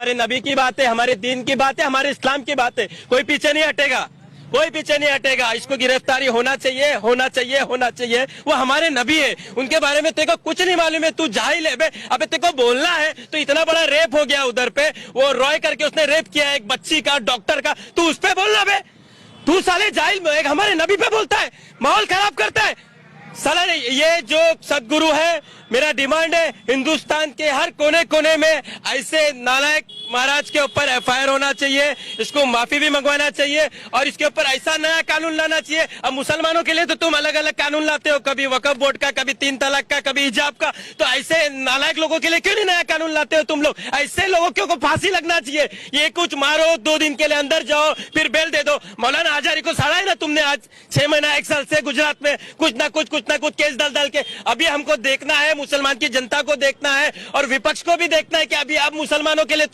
हमारे नबी की बात है, हमारे दीन की बात है, हमारे इस्लाम की बात है। कोई पीछे नहीं हटेगा, कोई पीछे नहीं हटेगा। इसको गिरफ्तारी होना चाहिए, होना चाहिए, होना चाहिए। वो हमारे नबी है, उनके बारे में तेरे को कुछ नहीं मालूम है, तू जाहिल है बे। अबे तेरे को बोलना है तो इतना बड़ा रेप हो गया उधर पे, वो रॉय करके उसने रेप किया एक बच्ची का, डॉक्टर का, तू उस पे बोलना बे। तू साले जाहिल एक हमारे नबी पे बोलता है, माहौल खराब करता है साला। ये जो सदगुरु है, मेरा डिमांड है हिंदुस्तान के हर कोने कोने में ऐसे नालायक महाराज के ऊपर एफआईआर होना चाहिए, इसको माफी भी मंगवाना चाहिए और इसके ऊपर ऐसा नया कानून लाना चाहिए। अब मुसलमानों के लिए तो तुम अलग अलग कानून लाते हो, कभी वक्फ बोर्ड का, कभी 3 तलाक का, कभी हिजाब का, तो ऐसे नालायक लोगों के लिए क्यों नहीं नया कानून लाते हो तुम लोग? ऐसे लोगों को फांसी लगना चाहिए। ये कुछ मारो, 2 दिन के लिए अंदर जाओ, फिर बेल दे दो। मौलाना आजारी को सड़ा है ना तुमने आज 6 महीना 1 साल से गुजरात में, कुछ ना कुछ केस दल के। अभी हमको देखना है, मुसलमान की जनता को देखना है और विपक्ष को भी देखना है कि अभी आप मुसलमानों के लिए